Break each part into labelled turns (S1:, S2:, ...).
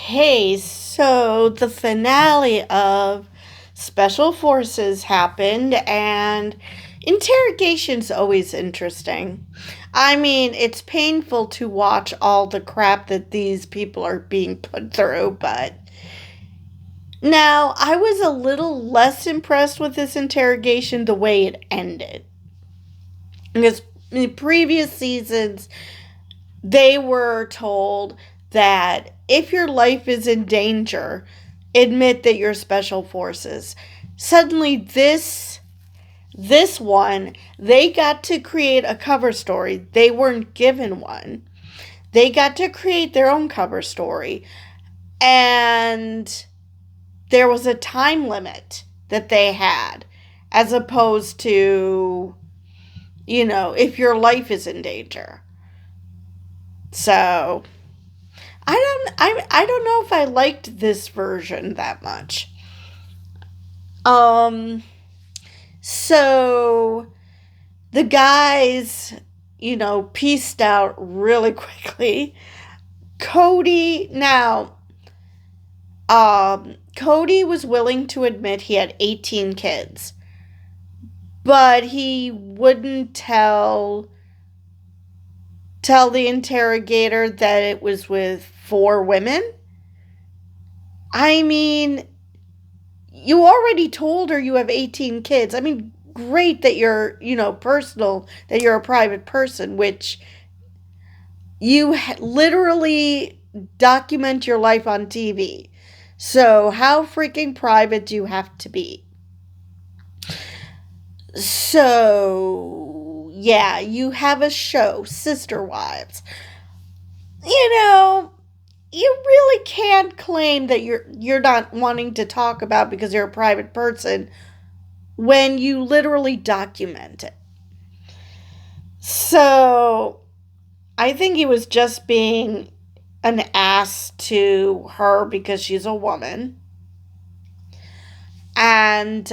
S1: Okay, so the finale of Special Forces happened, and interrogation's always interesting. I mean, it's painful to watch all the crap that these people are being put through, but now I was a little less impressed with this interrogation the way it ended. Because in previous seasons, they were told that if your life is in danger, admit that you're special forces. Suddenly this one, they got to create a cover story. They weren't given one. They got to create their own cover story. And there was a time limit that they had, as opposed to, if your life is in danger. So I don't know if I liked this version that much. Um so the guys, pieced out really quickly. Cody now Cody was willing to admit he had 18 kids, but he wouldn't tell the interrogator that it was with four women. I mean, you already told her you have 18 kids. I mean, great that you're, personal, that you're a private person, which you literally document your life on TV. So, how freaking private do you have to be? So, yeah, you have a show, Sister Wives. You know, you really can't claim that you're not wanting to talk about because you're a private person when you literally document it. So I think he was just being an ass to her because she's a woman. And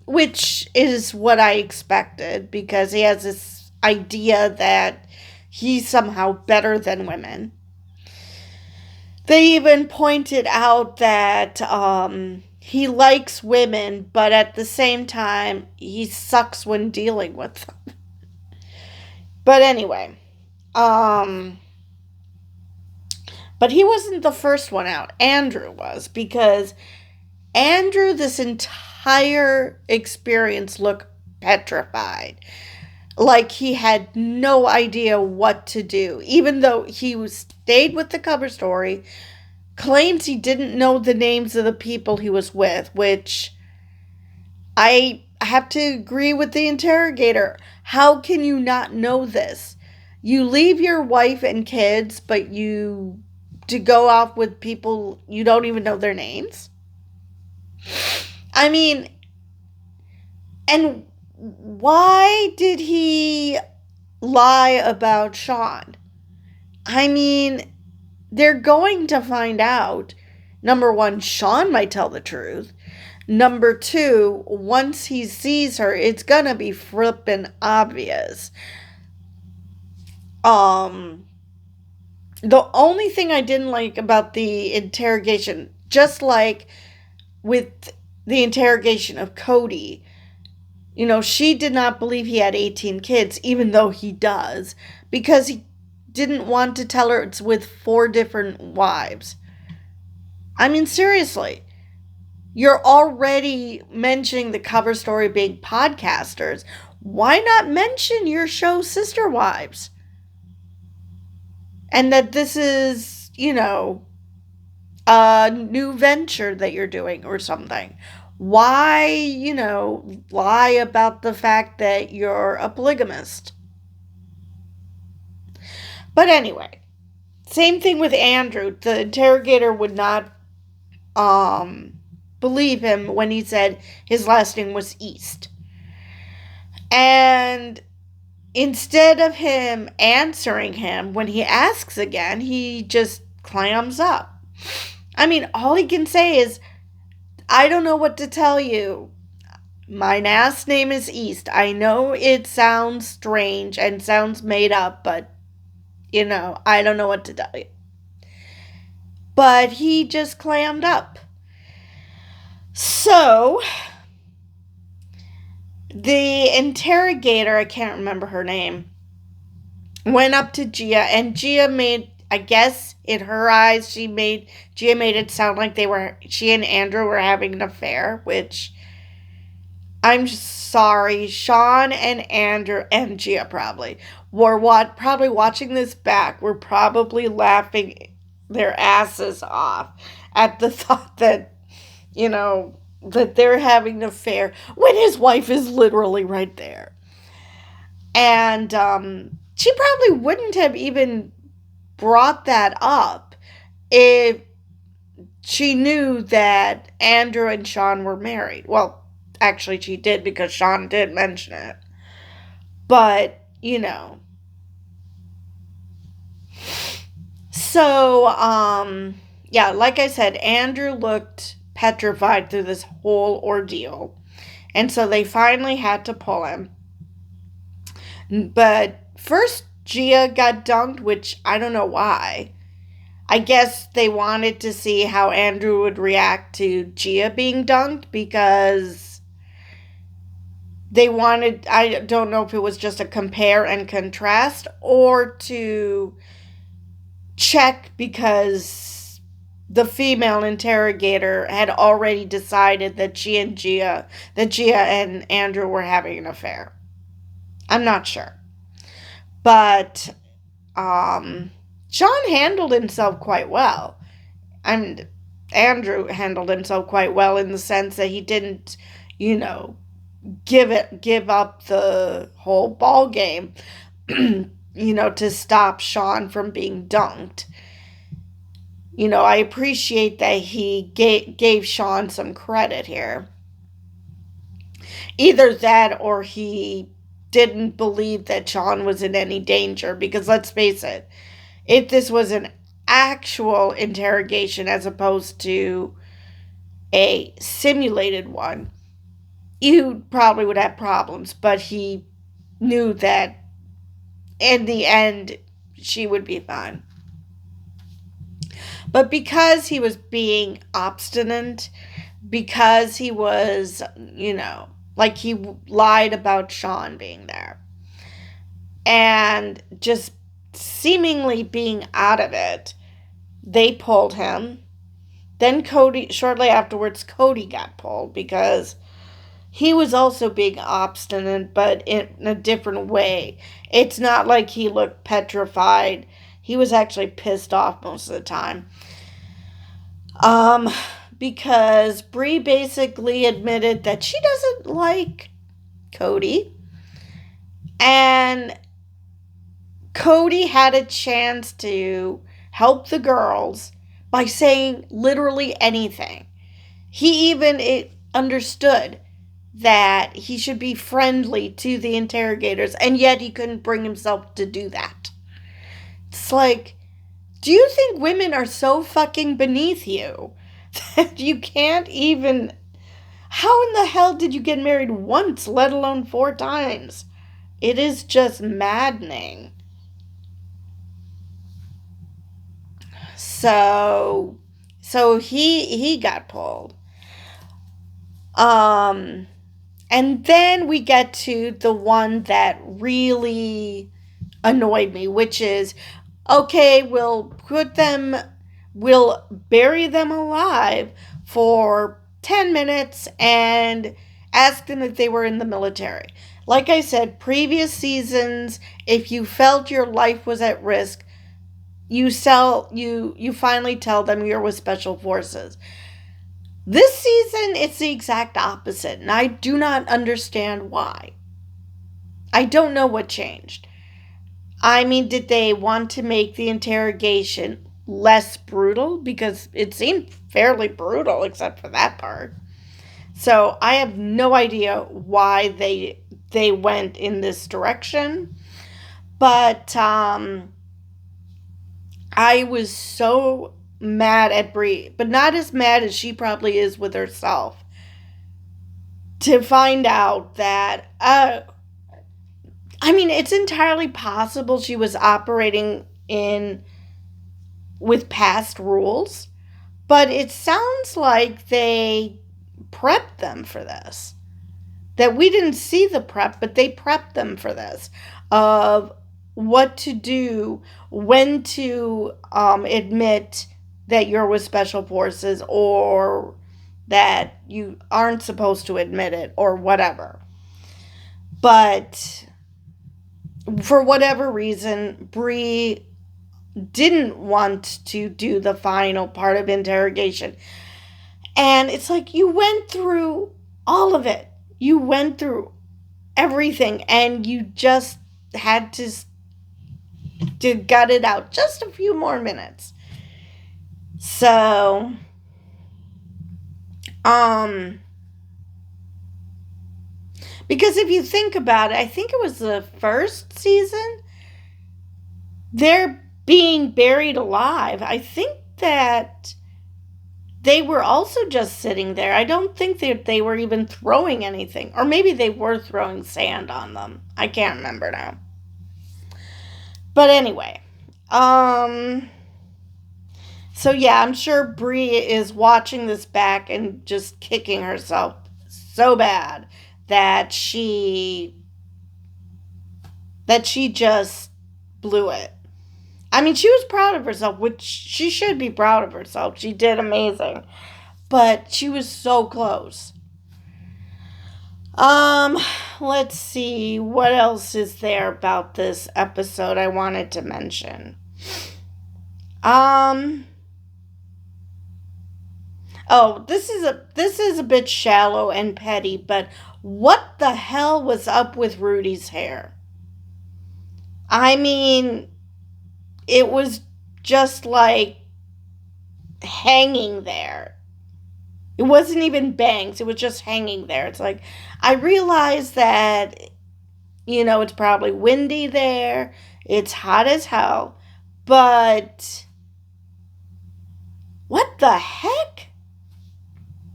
S1: which is what I expected, because he has this idea that he's somehow better than women. They even pointed out that he likes women, but at the same time, he sucks when dealing with them. But anyway, um, but he wasn't the first one out. Andrew was, because Andrew, this entire experience, looked petrified. Like he had no idea what to do, even though stayed with the cover story. Claims he didn't know the names of the people he was with, which I have to agree with the interrogator. How can you not know this? You leave your wife and kids, but you to go off with people you don't even know their names? I mean, and why did he lie about Sean? I mean, they're going to find out. Number one, Sean might tell the truth. Number two, once he sees her, it's gonna be flippin' obvious. Um, the only thing I didn't like about the interrogation, just like with the interrogation of Cody, she did not believe he had 18 kids, even though he does, because he didn't want to tell her it's with four different wives. I mean, seriously, you're already mentioning the cover story being podcasters. Why not mention your show, Sister Wives? And that this is, a new venture that you're doing or something. Why, lie about the fact that you're a polygamist? But anyway, same thing with Andrew. The interrogator would not believe him when he said his last name was East. And instead of him answering him when he asks again, he just clams up. I mean, all he can say is, I don't know what to tell you. My last name is East. I know it sounds strange and sounds made up, but, I don't know what to tell you. but he just clammed up. So the interrogator, I can't remember her name, went up to Gia, and Gia made, I guess in her eyes, Gia made it sound like she and Andrew were having an affair, which I'm sorry, Sean and Andrew and Gia probably were probably watching this back, were probably laughing their asses off at the thought that, that they're having an affair when his wife is literally right there. And she probably wouldn't have even brought that up if she knew that Andrew and Sean were married. Well, actually, she did, because Sean did mention it. But, So, yeah, like I said, Andrew looked petrified through this whole ordeal. And so they finally had to pull him. But first, Gia got dunked, which I don't know why. I guess they wanted to see how Andrew would react to Gia being dunked, because they wanted, I don't know if it was just a compare and contrast, or to check, because the female interrogator had already decided that Gia and Andrew were having an affair. I'm not sure. But Sean handled himself quite well. And Andrew handled himself quite well, in the sense that he didn't, give up the whole ball game, to stop Sean from being dunked. I appreciate that he gave Sean some credit here. Either that, or he didn't believe that Sean was in any danger, because let's face it, if this was an actual interrogation as opposed to a simulated one, you probably would have problems, but he knew that in the end she would be fine. But because he was being obstinate, because he was, like he lied about Sean being there, and just seemingly being out of it, they pulled him. Then shortly afterwards, Cody got pulled, because he was also being obstinate, but in a different way. It's not like he looked petrified. He was actually pissed off most of the time. Because Bree basically admitted that she doesn't like Cody. And Cody had a chance to help the girls by saying literally anything. He even understood that he should be friendly to the interrogators, and yet he couldn't bring himself to do that. It's like, do you think women are so fucking beneath you that you can't even... How in the hell did you get married once, let alone 4 times? It is just maddening. So he got pulled. And then we get to the one that really annoyed me, which is, okay, we'll bury them alive for 10 minutes and ask them if they were in the military. Like I said, previous seasons, if you felt your life was at risk, you finally tell them you're with Special Forces. This season, it's the exact opposite, and I do not understand why. I don't know what changed. I mean, did they want to make the interrogation less brutal? Because it seemed fairly brutal, except for that part. So I have no idea why they went in this direction. But I was so mad at Bree, but not as mad as she probably is with herself, to find out that, it's entirely possible she was operating with past rules, But it sounds like they prepped them for this. That we didn't see the prep, but they prepped them for this. Of what to do, when to admit that you're with Special Forces, or that you aren't supposed to admit it, or whatever. But for whatever reason, Bree didn't want to do the final part of interrogation. And it's like, you went through all of it. You went through everything, and you just had to gut it out just a few more minutes. So, because if you think about it, I think it was the first season, they're being buried alive. I think that they were also just sitting there. I don't think that they were even throwing anything. Or maybe they were throwing sand on them. I can't remember now. But anyway. So yeah, I'm sure Bree is watching this back and just kicking herself so bad that she just blew it. I mean, she was proud of herself, which she should be proud of herself. She did amazing. But she was so close. Let's see. What else is there about this episode I wanted to mention? Oh, this is a bit shallow and petty, but what the hell was up with Rudy's hair? I mean, it was just like hanging there. It wasn't even bangs. It was just hanging there. It's like, I realized that, it's probably windy there. It's hot as hell. But what the heck?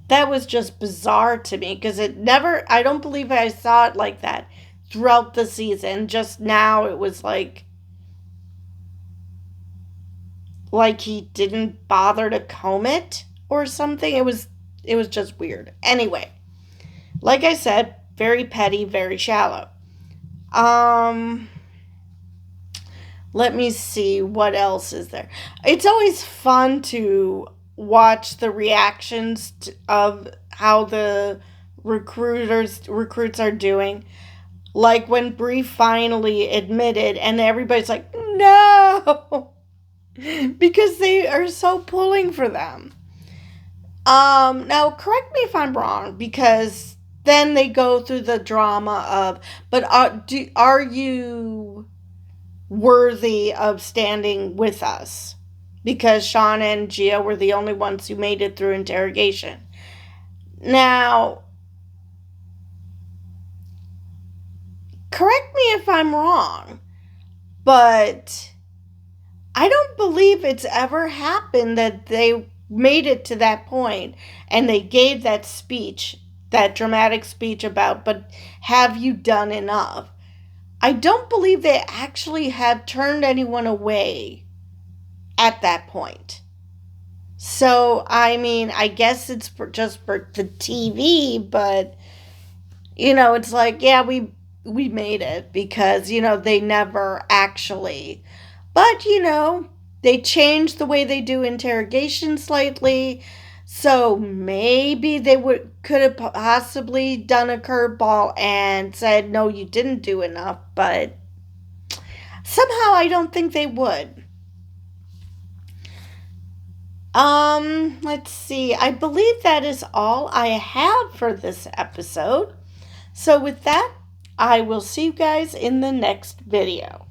S1: That was just bizarre to me, because I don't believe I saw it like that throughout the season. Just now it was like he didn't bother to comb it or something. It was just weird. Anyway, like I said, very petty, very shallow. Let me see, what else is there? It's always fun to watch the reactions of how the recruits are doing. Like when Bree finally admitted, and everybody's like, no! Because they are so pulling for them. Now, correct me if I'm wrong, because then they go through the drama of, but are you worthy of standing with us? Because Shauna and Gia were the only ones who made it through interrogation. Now, correct me if I'm wrong, but I don't believe it's ever happened that they made it to that point and they gave that speech, that dramatic speech about, but have you done enough? I don't believe they actually have turned anyone away at that point. So, I mean, I guess it's just for the TV, but, it's like, yeah, we made it because, they never actually. But, they changed the way they do interrogation slightly. So maybe they could have possibly done a curveball and said, no, you didn't do enough. But somehow I don't think they would. Let's see. I believe that is all I have for this episode. So with that, I will see you guys in the next video.